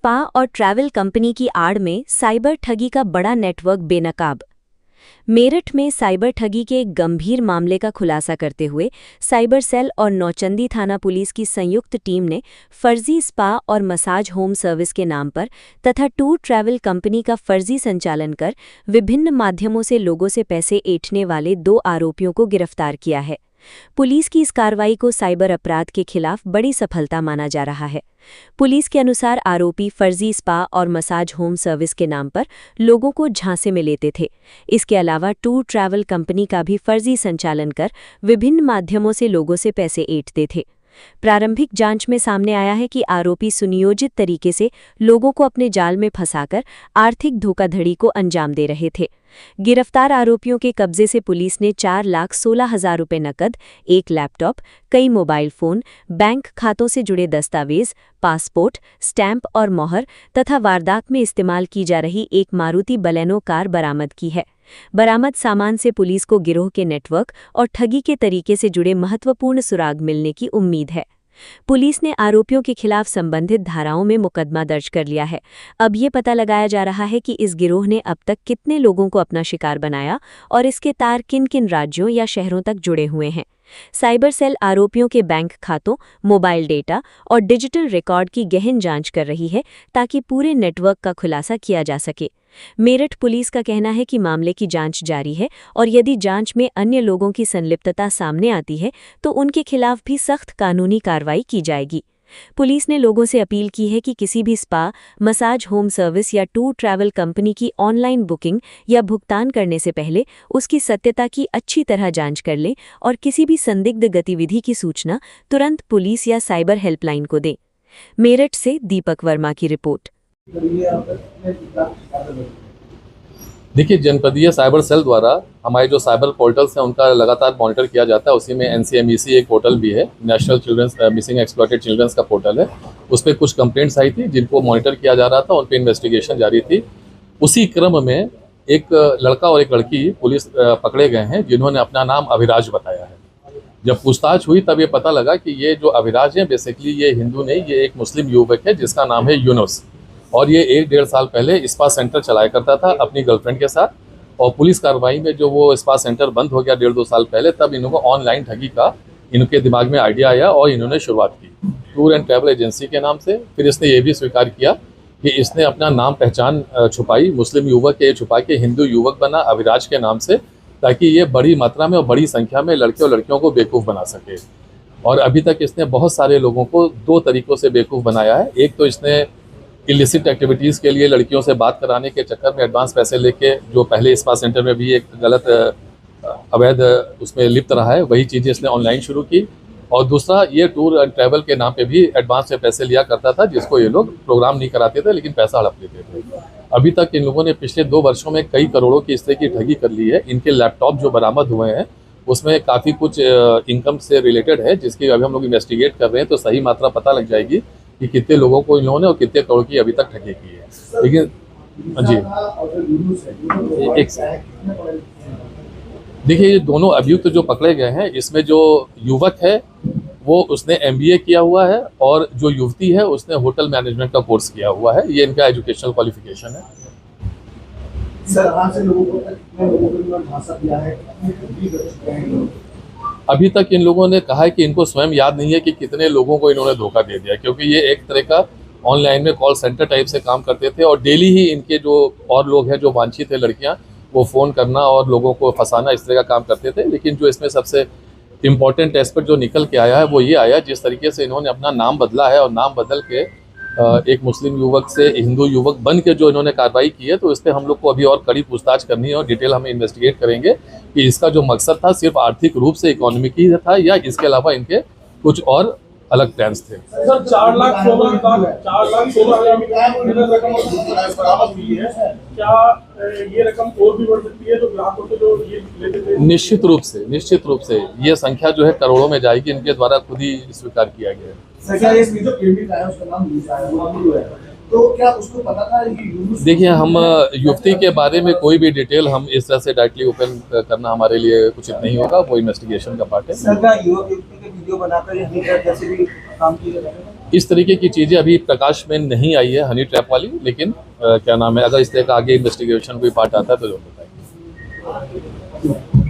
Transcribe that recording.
Spa और travel company की आड़ में साइबर ठगी का बड़ा नेटवर्क बेनकाब। मेरठ में साइबर ठगी के एक गंभीर मामले का खुलासा करते हुए साइबर सेल और नौचंदी थाना पुलिस की संयुक्त टीम ने फर्जी स्पा और मसाज होम सर्विस के नाम पर तथा टूर ट्रैवल कंपनी का फर्जी संचालन कर विभिन्न माध्यमों से लोगों से पैसे ऐंठने वाले 2 आरोपियों को गिरफ्तार किया है। पुलिस की इस कार्रवाई को साइबर अपराध के खिलाफ बड़ी सफलता माना जा रहा है। पुलिस के अनुसार आरोपी फर्जी स्पा और मसाज होम सर्विस के नाम पर लोगों को झांसे में लेते थे। इसके अलावा टूर ट्रैवल कंपनी का भी फर्जी संचालन कर विभिन्न माध्यमों से लोगों से पैसे ऐंठते थे। प्रारंभिक जांच में सामने आया है कि आरोपी सुनियोजित तरीके से लोगों को अपने जाल में फंसाकर आर्थिक धोखाधड़ी को अंजाम दे रहे थे। गिरफ्तार आरोपियों के कब्जे से पुलिस ने 4,16,000 रुपये नकद, 1 लैपटॉप, कई मोबाइल फोन, बैंक खातों से जुड़े दस्तावेज, पासपोर्ट, स्टैंप और मोहर तथा वारदात में इस्तेमाल की जा रही एक मारुति बलेनो कार बरामद की है। बरामद सामान से पुलिस को गिरोह के नेटवर्क और ठगी के तरीके से जुड़े महत्वपूर्ण सुराग मिलने की उम्मीद है। पुलिस ने आरोपियों के खिलाफ संबंधित धाराओं में मुकदमा दर्ज कर लिया है। अब ये पता लगाया जा रहा है कि इस गिरोह ने अब तक कितने लोगों को अपना शिकार बनाया और इसके तार किन किन राज्यों या शहरों तक जुड़े हुए हैं। साइबर सेल आरोपियों के बैंक खातों, मोबाइल डेटा और डिजिटल रिकॉर्ड की गहन जांच कर रही है ताकि पूरे नेटवर्क का खुलासा किया जा सके। मेरठ पुलिस का कहना है कि मामले की जांच जारी है और यदि जांच में अन्य लोगों की संलिप्तता सामने आती है तो उनके खिलाफ भी सख्त कानूनी कार्रवाई की जाएगी। पुलिस ने लोगों से अपील की है कि किसी भी स्पा, मसाज होम सर्विस या टूर ट्रैवल कंपनी की ऑनलाइन बुकिंग या भुगतान करने से पहले उसकी सत्यता की अच्छी तरह जांच कर लें और किसी भी संदिग्ध गतिविधि की सूचना तुरंत पुलिस या साइबर हेल्पलाइन को दें। मेरठ से दीपक वर्मा की रिपोर्ट। देखिए, जनपदीय साइबर सेल द्वारा हमारे जो साइबर पोर्टल्स हैं उनका लगातार मॉनिटर किया जाता है। उसी में NCMEC एक पोर्टल भी है, national childrens missing exploited childrens का पोर्टल है। उस पर कुछ कंप्लेंट्स आई थी जिनको मॉनिटर किया जा रहा था, उन पर इन्वेस्टिगेशन जारी थी। उसी क्रम में एक लड़का और एक लड़की पुलिस पकड़े गए हैं जिन्होंने अपना नाम अभिराज बताया है। जब पूछताछ हुई तब ये पता लगा कि ये जो अभिराज है बेसिकली ये हिंदू नहीं, ये एक मुस्लिम युवक है जिसका नाम है यूनुस, और ये 1-1.5 साल पहले स्पा सेंटर चलाया करता था अपनी गर्लफ्रेंड के साथ। और पुलिस कार्रवाई में जो वो स्पा सेंटर बंद हो गया 1.5-2 साल पहले, तब इन लोगों को ऑनलाइन ठगी का इनके दिमाग में आइडिया आया और इन्होंने शुरुआत की टूर एंड ट्रैवल एजेंसी के नाम से। फिर इसने ये भी स्वीकार किया कि इसने अपना नाम पहचान छुपाई, मुस्लिम युवक के छुपा के हिंदू युवक बना अभिराज के नाम से, ताकि ये बड़ी मात्रा में और बड़ी संख्या में लड़के और लड़कियों को बेवकूफ़ बना सके। और अभी तक इसने बहुत सारे लोगों को 2 तरीक़ों से बेवकूफ़ बनाया है। एक तो इसने इलिसिट एक्टिविटीज़ के लिए लड़कियों से बात कराने के चक्कर में एडवांस पैसे लेके, जो पहले स्पा सेंटर में भी एक गलत अवैध उसमें लिप्त रहा है, वही चीज़ें इसने ऑनलाइन शुरू की। और दूसरा, ये टूर एंड ट्रैवल के नाम पे भी एडवांस में पैसे लिया करता था, जिसको ये लोग प्रोग्राम नहीं कराते थे लेकिन पैसा हड़प लेते थे। अभी तक इन लोगों ने पिछले 2 वर्षों में कई करोड़ों की इस तरह की ठगी कर ली है। इनके लैपटॉप जो बरामद हुए हैं उसमें काफ़ी कुछ इनकम से रिलेटेड है, जिसकी अभी हम लोग इन्वेस्टिगेट कर रहे हैं, तो सही मात्रा पता लग जाएगी कि कितने लोगों को इन लोगों ने और कितने करोड़ की अभी तक ठगी की है। लेकिन जी देखिए, ये दोनों अभियुक्त जो पकड़े गए हैं, इसमें जो युवक है वो उसने MBA किया हुआ है और जो युवती है उसने होटल मैनेजमेंट का कोर्स किया हुआ है। ये इनका एजुकेशनल क्वालिफिकेशन है। सर, आज से लोगों को झांसा दिया है। अभी तक इन लोगों ने कहा है कि इनको स्वयं याद नहीं है कि कितने लोगों को इन्होंने धोखा दे दिया, क्योंकि ये एक तरह का ऑनलाइन में कॉल सेंटर टाइप से काम करते थे और डेली ही इनके जो और लोग हैं जो वांछित है लड़कियां, वो फ़ोन करना और लोगों को फंसाना, इस तरह का काम करते थे। लेकिन जो इसमें सबसे इम्पॉर्टेंट एस्पेक्ट जो निकल के आया है वो ये आया, जिस तरीके से इन्होंने अपना नाम बदला है और नाम बदल के एक मुस्लिम युवक से हिंदू युवक बन के जो इन्होंने कार्रवाई की है, तो इस पर हम लोग को अभी और कड़ी पूछताछ करनी है और डिटेल हमें इन्वेस्टिगेट करेंगे कि इसका जो मकसद था सिर्फ आर्थिक रूप से इकोनॉमिक ही था या इसके अलावा इनके कुछ और अलग प्लान्स थे। सर, 4,16,000 क्या ये रकम और भी बढ़ सकती है? तो ग्राहकों से जो ये लेते थे, निश्चित रूप से ये संख्या जो है करोड़ों में जाएगी। इनके द्वारा खुद ही स्वीकार किया गया है। तो क्या उसको पता था कि यूनुस? देखिए, हम युवती के बारे में कोई भी डिटेल हम इस तरह से डायरेक्टली ओपन करना हमारे लिए उचित नहीं होगा, वो इन्वेस्टिगेशन का पार्ट है। सर का युवक युवती के वीडियो बनाकर ये हनी ट्रैप जैसे भी काम किए जा रहे हैं। इस तरीके की चीज़ें अभी प्रकाश में नहीं आई है हनी ट्रैप वाली, लेकिन क्या नाम है, अगर इस तरह का आगे इन्वेस्टिगेशन कोई पार्ट आता है तो जरूर बताएंगे।